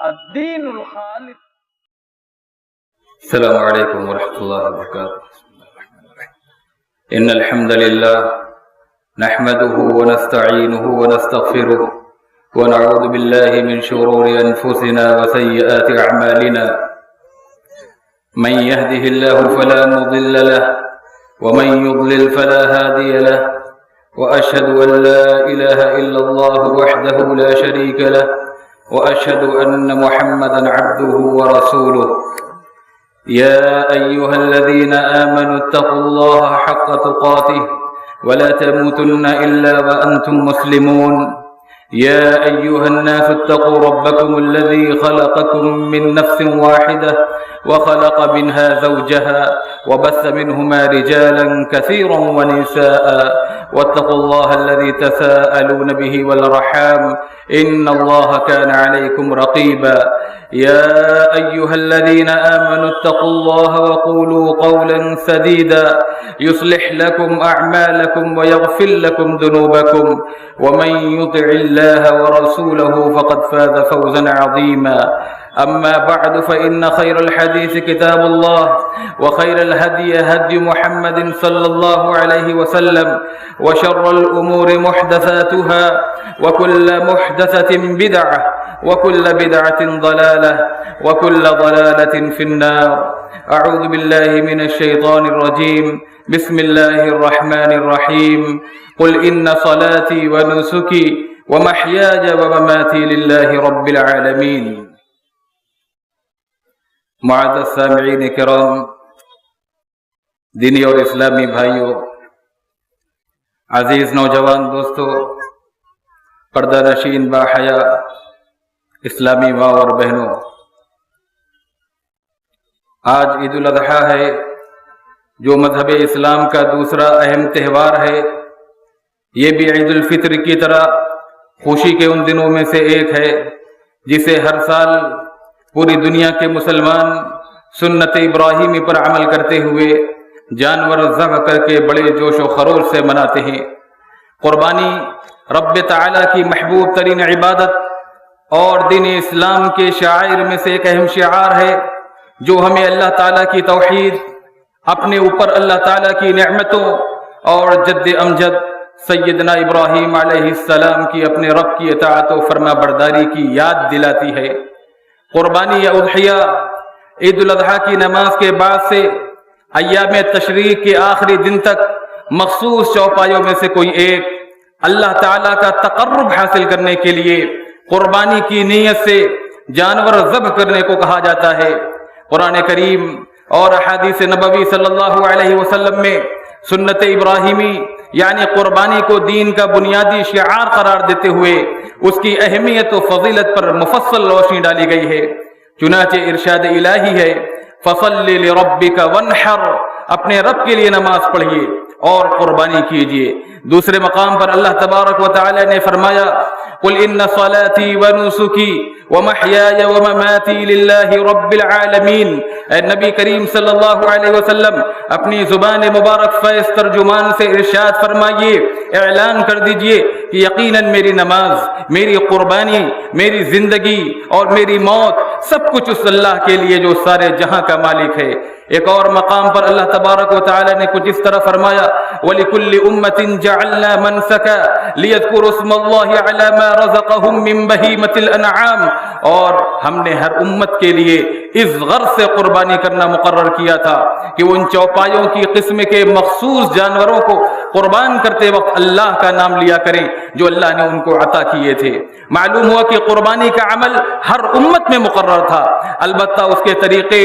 الدین الخالص. السلام علیکم ورحمۃ اللہ وبرکاتہ. ان الحمد للہ نحمده ونستعینه ونستغفره ونعوذ بالله من شرور انفسنا وسيئات اعمالنا. من يهده الله فلا مضل له ومن يضلل فلا هادي له. واشهد ان لا اله الا الله وحده لا شريك له واشهد ان محمدا عبده ورسوله. يا أيها الذين آمنوا اتقوا الله حق تقاته ولا تموتن إلا وأنتم مسلمون. يا أيها الناس اتقوا ربكم الذي خلقكم من نفس واحدة وخلق منها زوجها وبث منهما رجالا كثيرا ونساء واتقوا الله الذي تساءلون به والأرحام إن الله كان عليكم رقيبا. يا أيها الذين آمنوا اتقوا الله وقولوا قولا سديدا يصلح لكم أعمالكم ويغفر لكم ذنوبكم ومن يطع الله ورسوله فقد فاز فوزا عظيما. أما بعد فإن خير الحديث كتاب الله وخير الهدي هدي محمد صلى الله عليه وسلم وشر الأمور محدثاتها وكل محدثة بدعة وكل بدعة ضلالة وكل ضلالة في النار. أعوذ بالله من الشيطان الرجيم. بسم الله الرحمن الرحيم. قل إن صلاتي ونسكي ومحياي ومماتي لله رب العالمين. معزز سامعین کرام، دینی اور اسلامی بھائیوں، عزیز نوجوان دوستو، پردہ نشین باحیا اسلامی ماں اور بہنوں، آج عید الاضحیٰ ہے جو مذہب اسلام کا دوسرا اہم تہوار ہے. یہ بھی عید الفطر کی طرح خوشی کے ان دنوں میں سے ایک ہے جسے ہر سال پوری دنیا کے مسلمان سنت ابراہیمی پر عمل کرتے ہوئے جانور ذبح کر کے بڑے جوش و خروش سے مناتے ہیں. قربانی رب تعالیٰ کی محبوب ترین عبادت اور دین اسلام کے شعائر میں سے ایک اہم شعار ہے جو ہمیں اللہ تعالیٰ کی توحید، اپنے اوپر اللہ تعالیٰ کی نعمتوں اور جد امجد سیدنا ابراہیم علیہ السلام کی اپنے رب کی اطاعت و فرما برداری کی یاد دلاتی ہے. قربانی یا اضحیہ عید الاضحیٰ کی نماز کے بعد سے ایام تشریق کے آخری دن تک مخصوص چوپایوں میں سے کوئی ایک اللہ تعالیٰ کا تقرب حاصل کرنے کے لیے قربانی کی نیت سے جانور ذبح کرنے کو کہا جاتا ہے. قرآن کریم اور احادیث نبوی صلی اللہ علیہ وسلم میں سنت ابراہیمی یعنی قربانی کو دین کا بنیادی شعار قرار دیتے ہوئے اس کی اہمیت و فضیلت پر مفصل روشنی ڈالی گئی ہے. چنانچہ ارشاد الہی ہے فَصَلِّ لِرَبِّكَ وَانْحَرْ، اپنے رب کے لیے نماز پڑھیے اور قربانی کیجیے. دوسرے مقام پر اللہ تبارک و تعالی نے فرمایا قُلْ إِنَّ صَلَاتِي وَنُسُكِي وَمَحْيَايَ وَمَمَاتِي لِلَّهِ رَبِّ الْعَالَمِينَ. اے نبی کریم صلی اللہ علیہ وسلم اپنی زبان مبارک فیض ترجمان سے ارشاد فرمائیے، اعلان کر دیجئے کہ یقیناً میری نماز، میری قربانی، میری زندگی اور میری موت سب کچھ اس اللہ کے لیے جو سارے جہاں کا مالک ہے. ایک اور مقام پر اللہ تبارک و تعالی نے کچھ اس طرح فرمایا وَلِكُلِّ أُمَّةٍ جَعَلْنَا مَنْسَكًا لِيَذْكُرُوا اسْمَ اللَّهِ عَلَى مَا رَزَقَهُم مِّن بَهِيمَةِ الْأَنْعَامِ، اور ہم نے ہر امت کے لیے اس غرض سے قربانی کرنا مقرر کیا تھا کہ وہ ان چوپایوں کی قسم کے مخصوص جانوروں کو قربان کرتے وقت اللہ کا نام لیا کریں جو اللہ نے ان کو عطا کیے تھے. معلوم ہوا کہ قربانی کا عمل ہر امت میں مقرر تھا، البتہ اس کے طریقے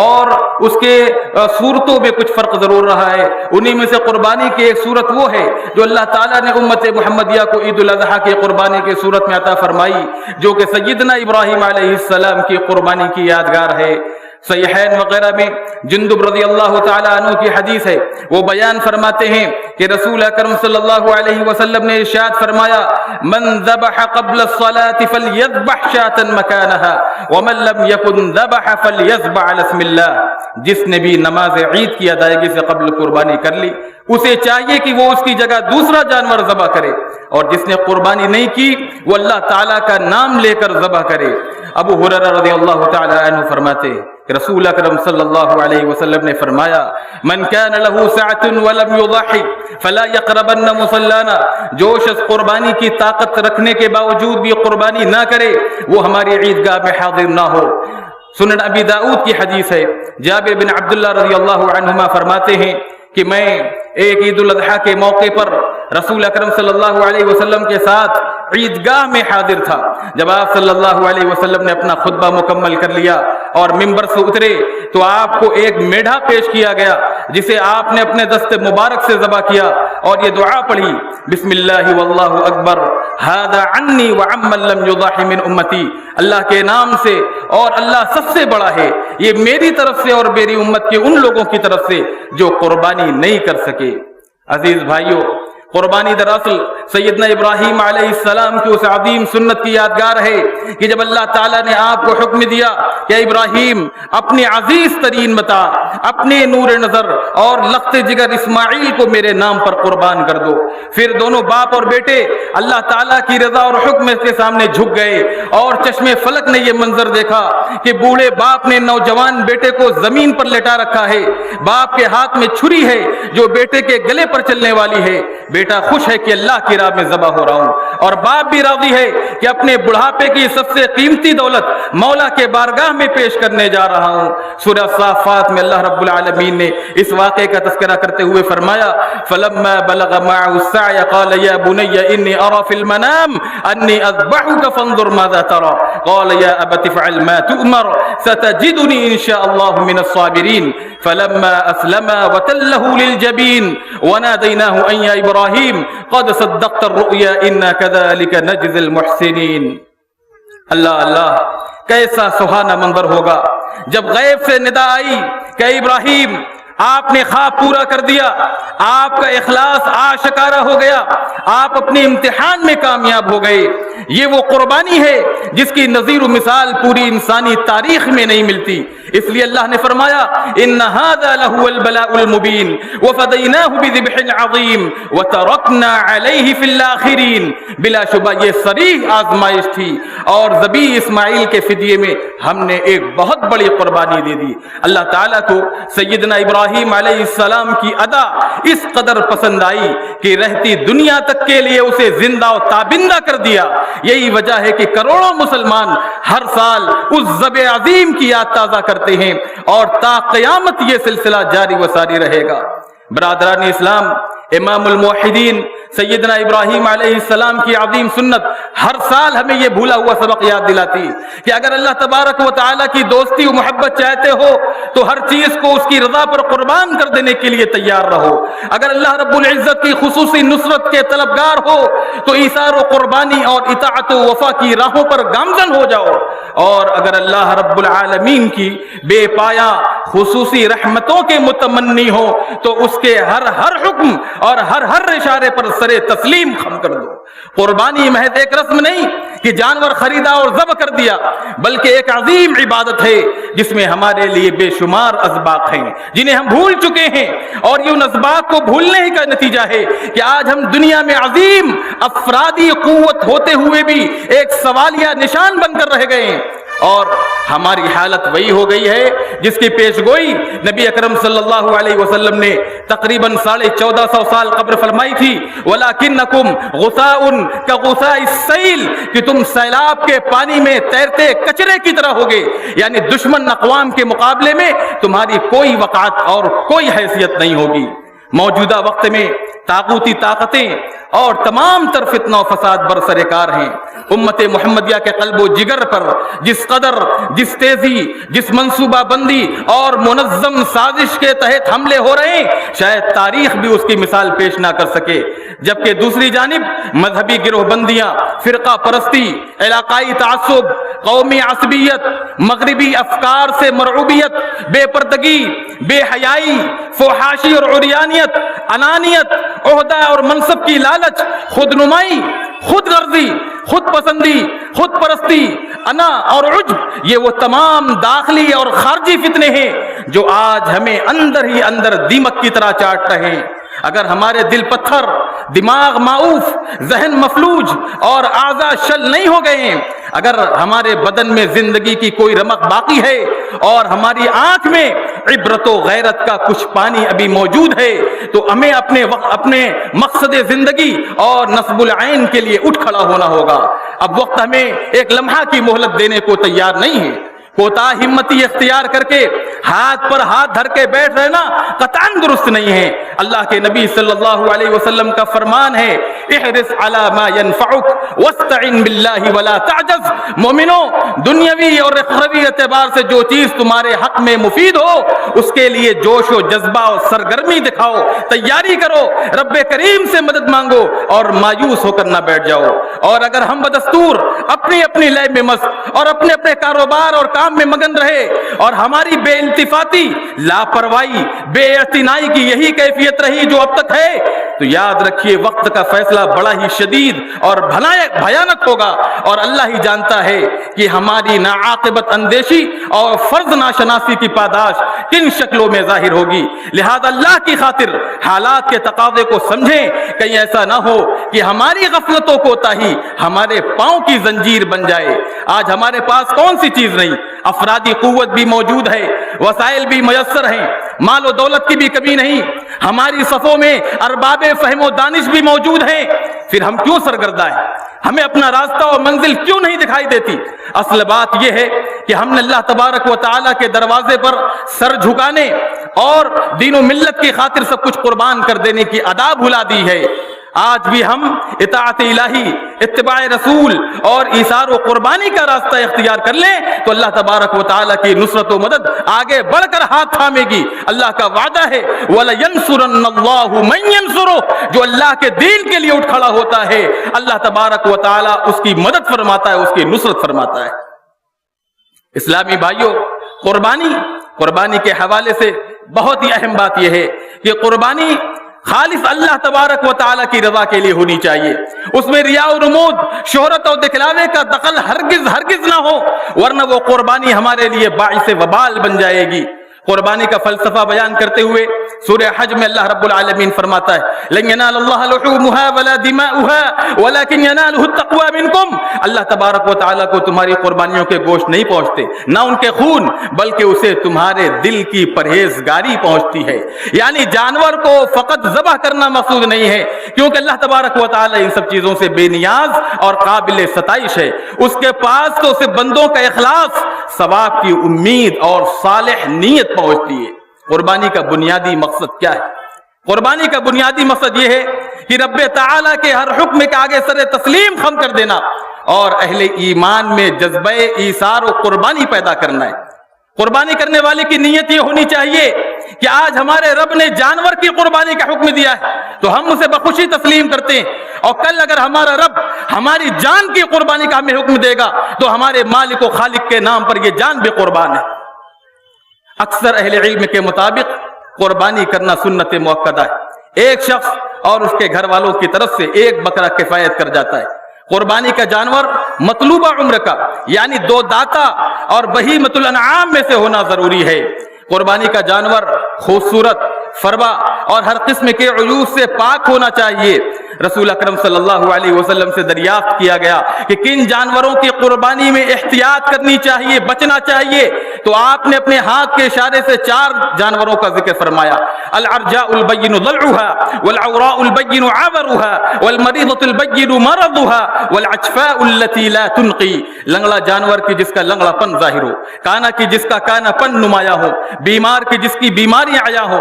اور اس کے صورتوں میں کچھ فرق ضرور رہا ہے. انہی میں سے قربانی کی ایک صورت وہ ہے جو اللہ تعالیٰ نے امت محمدیہ کو عید الاضحیٰ کی قربانی کی صورت میں عطا فرمائی، جو کہ سیدنا ابراہیم علیہ السلام کی قربانی کی یادگار ہے. صحیحین وغیرہ میں جندب رضی اللہ تعالیٰ عنہ کی حدیث ہے، وہ بیان فرماتے ہیں کہ رسول اکرم صلی اللہ علیہ وسلم نے ارشاد فرمایا من ذبح قبل الصلاة فلیذبح شاة مکانها ومن لم یکن ذبح فلیذبح علی اسم اللہ، جس نے بھی نماز عید کی ادائیگی سے قبل قربانی کر لی اسے چاہیے کہ وہ اس کی جگہ دوسرا جانور ذبح کرے، اور جس نے قربانی نہیں کی وہ اللہ تعالیٰ کا نام لے کر ذبح کرے۔ ابو ہریرہ رضی اللہ تعالیٰ عنہ فرماتے کہ رسول اکرم صلی اللہ علیہ وسلم نے فرمایا من کان له سعة ولم يضحي فلا يقربن مصلانا، جو شخص قربانی کی طاقت رکھنے کے باوجود بھی قربانی نہ کرے وہ ہماری عیدگاہ میں حاضر نہ ہو۔ سنن ابی داؤد کی حدیث ہے، جابر بن عبداللہ رضی اللہ عنہما فرماتے ہیں کہ میں ایک عید الاضحیٰ کے موقع پر رسول اکرم صلی اللہ علیہ وسلم کے ساتھ عیدگاہ میں حاضر تھا۔ جب آپ صلی اللہ علیہ وسلم نے اپنا خطبہ مکمل کر لیا اور ممبر سے اترے تو آپ کو ایک میڈھا پیش کیا گیا جسے آپ نے اپنے دست مبارک سے ذبح کیا اور یہ دعا پڑھی بسم اللہ واللہ اکبر ھذا عنی وعمن لم یضح من امتی، اللہ کے نام سے اور اللہ سب سے بڑا ہے، یہ میری طرف سے اور میری امت کے ان لوگوں کی طرف سے جو قربانی نہیں کر سکے۔ عزیز بھائیوں، قربانی دراصل سیدنا ابراہیم علیہ السلام کی اس عظیم سنت کی یادگار ہے کہ جب اللہ تعالیٰ نے آپ کو حکم دیا کہ ابراہیم اپنے عزیز ترین متاع، اپنے نور نظر اور لخت جگر اسماعیل کو میرے نام پر قربان کر دو، پھر دونوں باپ اور بیٹے اللہ تعالیٰ کی رضا اور حکم کے سامنے جھک گئے اور چشم فلک نے یہ منظر دیکھا کہ بوڑھے باپ نے نوجوان بیٹے کو زمین پر لٹا رکھا ہے، باپ کے ہاتھ میں چھری ہے جو بیٹے کے گلے پر چلنے والی ہے، بیٹا خوش ہے کہ اللہ کی راہ میں ذبح ہو رہا ہوں، اور باپ بھی راضی ہے کہ اپنے بڑھاپے کی سب سے قیمتی دولت مولا کے بارگاہ میں پیش کرنے جا رہا ہوں۔ سورہ صافات میں اللہ رب العالمین نے اس واقعے کا تذکرہ کرتے ہوئے فرمایا فلما بلغ معه السعي قال يا بني اني ارى في المنام اني اذبحك فانظر ماذا ترى قال يا ابت افعل ما تؤمر ستجدني ان شاء الله من الصابرين فلما اسلما وتله للجبين وناديناه ان يا ابراہیم قد صدقت الرؤيا انا كذلك نجزي المحسنين۔ اللہ اللہ، کیسا سہانا منظر ہوگا جب غیب سے ندا آئی کہ ابراہیم آپ نے خواب پورا کر دیا، آپ کا اخلاص آشکارا ہو گیا، آپ اپنے امتحان میں کامیاب ہو گئے۔ یہ وہ قربانی ہے جس کی نظیر و مثال پوری انسانی تاریخ میں نہیں ملتی، اس لیے اللہ نے فرمایا ان ھذا لہو البلاء المبین وفدیناہ بذبح عظیم وترکنا علیہ فی الآخرین، بلا شبہ یہ صریح آزمائش تھی اور ذبیح اسماعیل کے فدیے میں ہم نے ایک بہت بڑی قربانی دے دی۔ اللہ تعالیٰ کو سیدنا ابراہیم علیہ السلام کی ادا اس قدر پسند آئی کہ رہتی دنیا تک کے لیے اسے زندہ و تابندہ کر دیا۔ یہی وجہ ہے کہ کروڑوں مسلمان ہر سال اس ذبح عظیم کی یاد تازہ کرتے ہیں اور تا قیامت یہ سلسلہ جاری و ساری رہے گا۔ برادران اسلام، امام الموحدین سیدنا ابراہیم علیہ السلام کی عظیم سنت ہر سال ہمیں یہ بھولا ہوا سبق یاد دلاتی کہ اگر اللہ تبارک و تعالیٰ کی دوستی و محبت چاہتے ہو تو ہر چیز کو اس کی رضا پر قربان کر دینے کے لیے تیار رہو۔ اگر اللہ رب العزت کی خصوصی نصرت کے طلبگار ہو تو ایثار و قربانی اور اطاعت و وفا کی راہوں پر گامزن ہو جاؤ، اور اگر اللہ رب العالمین کی بے پایا خصوصی رحمتوں کے متمنی ہو تو اس کے ہر حکم اور ہر اشارے پر سرے تسلیم خم کر دو۔ قربانی محض ایک رسم نہیں کہ جانور خریدا اور ذبح کر دیا، بلکہ ایک عظیم عبادت ہے جس میں ہمارے لیے بے شمار اسباق ہیں جنہیں ہم بھول چکے ہیں، اور یہ ان اسباق کو بھولنے ہی کا نتیجہ ہے کہ آج ہم دنیا میں عظیم افرادی قوت ہوتے ہوئے بھی ایک سوالیہ نشان بن کر رہ گئے ہیں، اور ہماری حالت وہی ہو گئی ہے جس کی پیش گوئی نبی اکرم صلی اللہ علیہ وسلم نے تقریباً 1450 سال قبل فرمائی تھی وَلَكِنَّكُمْ غُثَاءٌ كَغُثَاءِ السَّيْلِ، کہ تم سیلاب کے پانی میں تیرتے کچرے کی طرح ہوگے، یعنی دشمن اقوام کے مقابلے میں تمہاری کوئی وقعت اور کوئی حیثیت نہیں ہوگی۔ موجودہ وقت میں طاغوتی طاقتیں اور تمام تر فتنہ و فساد برسر کار ہیں۔ امت محمدیہ کے قلب و جگر پر جس قدر، جس تیزی، جس منصوبہ بندی اور منظم سازش کے تحت حملے ہو رہے ہیں، شاید تاریخ بھی اس کی مثال پیش نہ کر سکے، جبکہ دوسری جانب مذہبی گروہ بندیاں، فرقہ پرستی، علاقائی تعصب، قومی عصبیت، مغربی افکار سے مرعوبیت، بے پردگی، بے حیائی، فحاشی اور عریانیت، انانیت، عہدہ اور منصب کی لالچ، خود نمائی، خود غرضی، خود پسندی، خود پرستی، انا اور عجب، یہ وہ تمام داخلی اور خارجی فتنے ہیں جو آج ہمیں اندر ہی اندر دیمک کی طرح چاٹ رہے ہیں۔ اگر ہمارے دل پتھر، دماغ معوف، ذہن مفلوج اور اعضاء شل نہیں ہو گئے ہیں، اگر ہمارے بدن میں زندگی کی کوئی رمق باقی ہے اور ہماری آنکھ میں عبرت و غیرت کا کچھ پانی ابھی موجود ہے، تو ہمیں اپنے مقصد زندگی اور نصب العین کے لیے اٹھ کھڑا ہونا ہوگا۔ اب وقت ہمیں ایک لمحہ کی مہلت دینے کو تیار نہیں ہے۔ کوتا ہمتی اختیار کر کے ہاتھ پر ہاتھ دھر کے بیٹھ رہنا قطعاً درست نہیں ہے۔ اللہ کے نبی صلی اللہ علیہ وسلم کا فرمان ہے، احرص علی ما ينفعک واستعن باللہ ولا تعجز۔ مومنوں، دنیاوی اور اخروی اعتبار سے جو چیز تمہارے حق میں مفید ہو اس کے لیے جوش و جذبہ اور سرگرمی دکھاؤ، تیاری کرو، رب کریم سے مدد مانگو اور مایوس ہو کر نہ بیٹھ جاؤ۔ اور اگر ہم بدستور اپنی اپنی لے میں مست اور اپنے اپنے کاروبار اور کام میں مگن رہے اور ہماری بے التفاتی، لاپرواہی، بے اعتنائی کی یہی کیفیت رہی جو اب تک ہے، تو یاد رکھیے وقت کا فیصلہ بڑا ہی شدید اور بھیانک ہوگا، اور اللہ ہی جانتا ہے کہ ہماری ناعاقبت اندیشی اور فرض ناشناسی کی پاداش کن شکلوں میں ظاہر ہوگی۔ لہذا اللہ کی خاطر حالات کے تقاضے کو سمجھیں، کہیں ایسا نہ ہو کہ ہماری غفلتوں کو تاہی ہمارے پاؤں کی زنجیر بن جائے۔ آج ہمارے پاس کون سی چیز نہیں، افرادی قوت بھی موجود ہے، وسائل بھی میسر ہیں، مال و دولت کی بھی کمی نہیں، ہماری صفوں میں ارباب فہم و دانش بھی موجود ہیں، پھر ہم کیوں سرگردہ ہیں؟ ہمیں اپنا راستہ اور منزل کیوں نہیں دکھائی دیتی؟ اصل بات یہ ہے کہ ہم نے اللہ تبارک و تعالیٰ کے دروازے پر سر جھکانے اور دین و ملت کی خاطر سب کچھ قربان کر دینے کی ادا بھلا دی ہے۔ آج بھی ہم اطاعت الہی، اتباع رسول اور ایثار و قربانی کا راستہ اختیار کر لیں تو اللہ تبارک و تعالیٰ کی نصرت و مدد آگے بڑھ کر ہاتھ تھامے گی۔ اللہ کا وعدہ ہے وَلَيَنْصُرَنَّ اللَّهُ مَن يَنْصُرُهُ، جو اللہ کے دین کے لیے اٹھ کھڑا ہوتا ہے اللہ تبارک و تعالیٰ اس کی مدد فرماتا ہے، اس کی نصرت فرماتا ہے۔ اسلامی بھائیوں، قربانی کے حوالے سے بہت ہی اہم بات یہ ہے کہ قربانی خالص اللہ تبارک و تعالیٰ کی رضا کے لیے ہونی چاہیے، اس میں ریا و نمود، شہرت اور دکھلاوے کا دخل ہرگز نہ ہو، ورنہ وہ قربانی ہمارے لیے باعث وبال بن جائے گی۔ قربانی کا فلسفہ بیان کرتے ہوئے سورہ حج میں اللہ رب العالمین فرماتا ہے لن ينال الله لحومها ولا دماؤها ولكن يناله التقوى منكم۔ اللہ تبارک و تعالیٰ کو تمہاری قربانیوں کے گوشت نہیں پہنچتے، نہ ان کے خون، بلکہ اسے تمہارے دل کی پرہیزگاری پہنچتی ہے۔ یعنی جانور کو فقط ذبح کرنا مقصود نہیں ہے، کیونکہ اللہ تبارک و تعالیٰ ان سب چیزوں سے بے نیاز اور قابل ستائش ہے۔ اس کے پاس تو اسے بندوں کا اخلاص، ثواب کی امید اور صالح نیت پہنچتی ہے۔ قربانی کا بنیادی مقصد کیا ہے؟ قربانی کا بنیادی مقصد یہ ہے کہ رب تعالیٰ کے ہر حکم کے آگے سر تسلیم خم کر دینا اور اہل ایمان میں جذبہ ایثار و قربانی پیدا کرنا ہے۔ قربانی کرنے والے کی نیت یہ ہونی چاہیے کہ آج ہمارے رب نے جانور کی قربانی کا حکم دیا ہے تو ہم اسے بخوشی تسلیم کرتے ہیں، اور کل اگر ہمارا رب ہماری جان کی قربانی کا ہمیں حکم دے گا تو ہمارے مالک و خالق کے نام پر یہ جان بھی قربان ہے۔ اکثر اہل علم کے مطابق قربانی کرنا سنت مؤکدہ ہے، ایک شخص اور اس کے گھر والوں کی طرف سے ایک بکرا کفایت کر جاتا ہے۔ قربانی کا جانور مطلوبہ عمر کا یعنی دو داتا اور بہیمۃ الانعام میں سے ہونا ضروری ہے۔ قربانی کا جانور خوبصورت، فربا اور ہر قسم کے عیوب سے پاک ہونا چاہیے۔ رسول اکرم صلی اللہ علیہ وسلم سے دریافت کیا گیا کہ کن جانوروں کی قربانی میں احتیاط کرنی چاہیے، بچنا چاہیے، تو آپ نے اپنے ہاتھ کے اشارے سے 4 جانوروں کا ذکر فرمایا: العرجاء البین ضلعها والعوراء البین عورها والمریضة البین مرضها والعجفاء التي لا تنقی۔ لنگڑا جانور کی جس کا لنگڑا پن ظاہر ہو، کانا کی جس کا کانا پن نمایاں ہو، بیمار کی جس کی بیماری عیا ہو،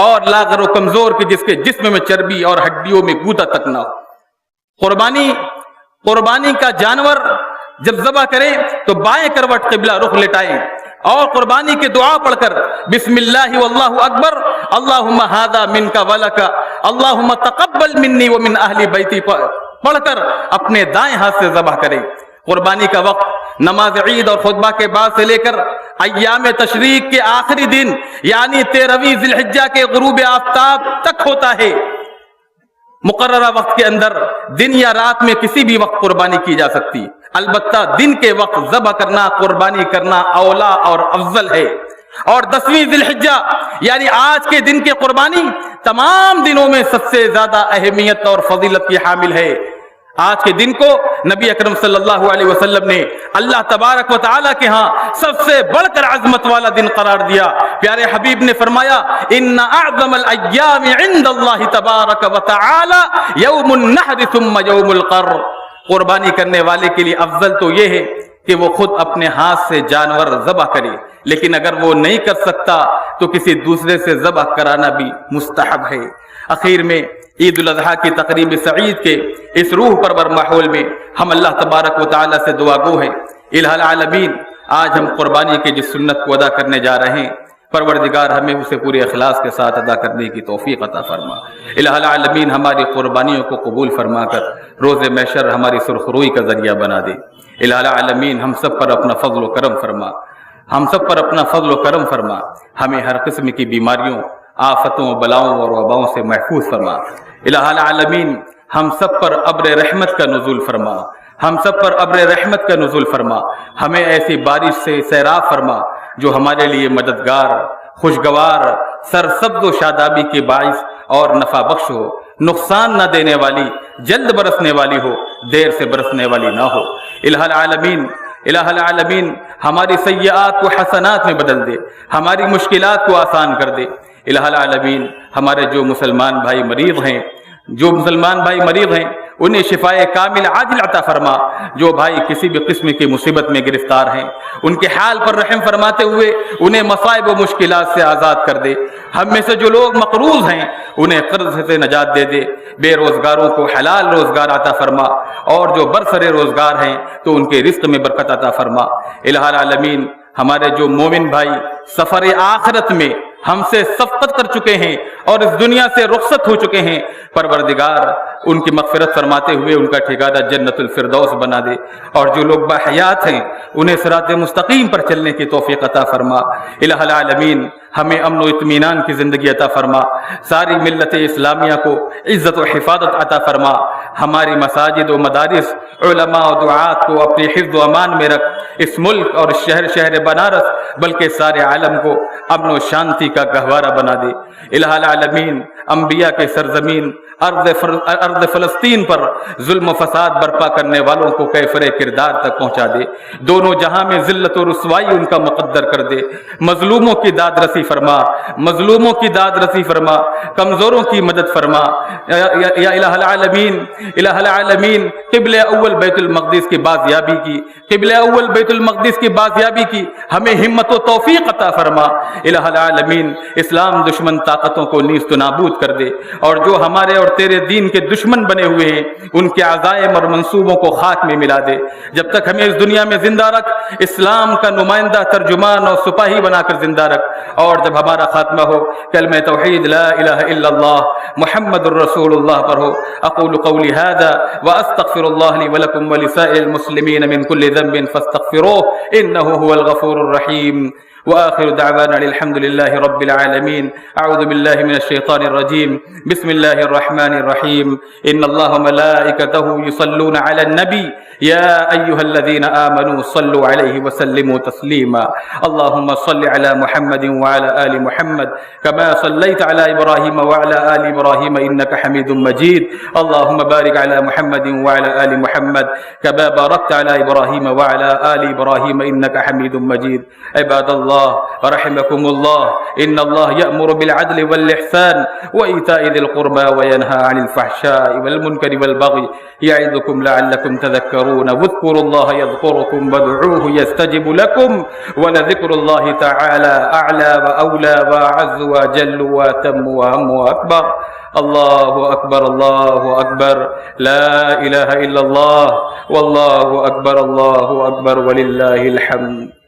اور لاغر و کمزور کی جس کے جسم میں چربی اور ہڈیوں میں گودا تک نہ ہو۔ قربانی کا جانور جب ذبح کریں تو بائیں کروٹ قبلہ رخ لٹائیں اور قربانی کی دعا پڑھ کر بسم اللہ واللہ اکبر اللہم ھذا منک ولک اللہم تقبل منی ومن اہل بیتی پڑھ کر اپنے دائیں ہاتھ سے ذبح کریں۔ قربانی کا وقت نماز عید اور خطبہ کے بعد سے لے کر ایام تشریق کے آخری دن یعنی 13ویں ذی الحجہ کے غروب آفتاب تک ہوتا ہے۔ مقررہ وقت کے اندر دن یا رات میں کسی بھی وقت قربانی کی جا سکتی، البتہ دن کے وقت ذبح کرنا، قربانی کرنا اولا اور افضل ہے۔ اور 10ویں ذی الحجہ یعنی آج کے دن کی قربانی تمام دنوں میں سب سے زیادہ اہمیت اور فضیلت کی حامل ہے۔ آج کے دن کو نبی اکرم صلی اللہ علیہ وسلم نے اللہ تبارک و تعالیٰ کے ہاں سب سے بڑھ کر عظمت والا دن قرار دیا۔ پیارے حبیب نے فرمایا ان اعظم الایام عند اللہ تبارک و تعالی یوم النحر ثم یوم القر۔ قربانی کرنے والے کے لیے افضل تو یہ ہے کہ وہ خود اپنے ہاتھ سے جانور ذبح کرے، لیکن اگر وہ نہیں کر سکتا تو کسی دوسرے سے ذبح کرانا بھی مستحب ہے۔ اخیر میں عید الاضحیٰ کی تقریب سعید کے اس روح پرور ماحول میں ہم اللہ تبارک و تعالیٰ سے دعا گو ہیں، الہ العالمین آج ہم قربانی کی جس سنت کو ادا کرنے جا رہے ہیں، پروردگار ہمیں اسے پورے اخلاص کے ساتھ ادا کرنے کی توفیق عطا فرما۔ الہ العالمین ہماری قربانیوں کو قبول فرما کر روز محشر ہماری سرخروئی کا ذریعہ بنا دے۔ الہ العالمین ہم سب پر اپنا فضل و کرم فرما، ہم سب پر اپنا فضل و کرم فرما، ہمیں ہر قسم کی بیماریوں، آفتوں، بلاؤں اور وباؤں سے محفوظ فرما۔ الہ العالمین ہم سب پر ابر رحمت کا نزول فرما، ہم سب پر ابر رحمت کا نزول فرما، ہمیں ایسی بارش سے سیراب فرما جو ہمارے لیے مددگار، خوشگوار، سرسبز و شادابی کے باعث اور نفع بخش ہو، نقصان نہ دینے والی، جلد برسنے والی ہو، دیر سے برسنے والی نہ ہو۔ الہ العالمین الہ العالمین ہماری سیئات کو حسنات میں بدل دے، ہماری مشکلات کو آسان کر دے۔ الہ العالمین ہمارے جو مسلمان بھائی مریض ہیں انہیں شفائے کامل عاجل عطا فرما، جو بھائی کسی بھی قسم کی مصیبت میں گرفتار ہیں ان کے حال پر رحم فرماتے ہوئے انہیں مصائب و مشکلات سے آزاد کر دے۔ ہم میں سے جو لوگ مقروض ہیں انہیں قرض سے نجات دے دے، بے روزگاروں کو حلال روزگار عطا فرما، اور جو برسر روزگار ہیں تو ان کے رزق میں برکت عطا فرما۔ الہ العالمین ہمارے جو مومن بھائی سفر آخرت میں ہم سے سبقت کر چکے ہیں اور اس دنیا سے رخصت ہو چکے ہیں، پروردگار ان کی مغفرت فرماتے ہوئے ان کا ٹھکانہ جنت الفردوس بنا دے، اور جو لوگ باحیات ہیں انہیں صراط مستقیم پر چلنے کی توفیق عطا فرما۔ الہ العالمین ہمیں امن و اطمینان کی زندگی عطا فرما، ساری ملت اسلامیہ کو عزت و حفاظت عطا فرما، ہماری مساجد و مدارس، علماء و دعات کو اپنے حفظ و امان میں رکھ، اس ملک اور شہر بنارس بلکہ سارے عالم کو امن و شانتی کا گہوارہ بنا دے۔ الہ العالمین انبیاء کے سرزمین ارض فلسطین پر ظلم و فساد برپا کرنے والوں کو کیفر کردار تک پہنچا دے، دونوں جہاں میں ذلت و رسوائی ان کا مقدر کر دے، مظلوموں کی داد رسی فرما، مظلوموں کی داد رسی فرما، کمزوروں کی مدد فرما۔ یا الہ العالمین قبلہ اول بیت المقدس کی بازیابی کی، قبلہ اول بیت المقدس کی بازیابی کی ہمیں ہمت و توفیق عطا فرما۔ الہ العالمین اسلام دشمن طاقتوں کو نیست و نابود کر دے، اور جو ہمارے اور تیرے دین کے دشمن بنے ہوئے ہیں ان کے عزائم اور منصوبوں کو خاک میں ملا دے۔ جب تک ہمیں اس دنیا میں زندہ رکھ، اسلام کا نمائندہ، ترجمان اور سپاہی بنا کر زندہ رکھ، اور جب ہمارا خاتمہ ہو کلمہ توحید لا الہ الا اللہ محمد الرسول اللہ پر ہو۔ اقول قولی هذا واستغفر الله لي ولكم ولسائر المسلمين من كل ذنب فاستغفروه انه هو الغفور الرحيم، وآخر دعوانا الحمد لله رب العالمين۔ أعوذ بالله من الشيطان الرجيم، بسم الله الرحمن الرحيم، إن الله وملائكته يصلون على النبي يا أيها الذين آمنوا صلوا عليه وسلموا تسليما، اللهم صل على محمد وعلى آل محمد كما صليت على إبراهيم وعلى آل إبراهيم إنك حميد مجيد، اللهم بارك على محمد وعلى آل محمد كما باركت على إبراهيم وعلى آل إبراهيم إنك حميد مجيد۔ عباد الله رحمكم الله، إن الله يأمر بالعدل والإحسان وإيتاء ذي القربى وينهى عن الفحشاء والمنكر والبغي يعظكم لعلكم تذكرون، واذكروا الله يذكركم وادعوه يستجب لكم، ولذكر الله تعالى أعلى وأولى وأعز وأجل وأتم وأهم وأكبر۔ الله أكبر الله أكبر، لا إله إلا الله والله أكبر الله أكبر ولله الحمد۔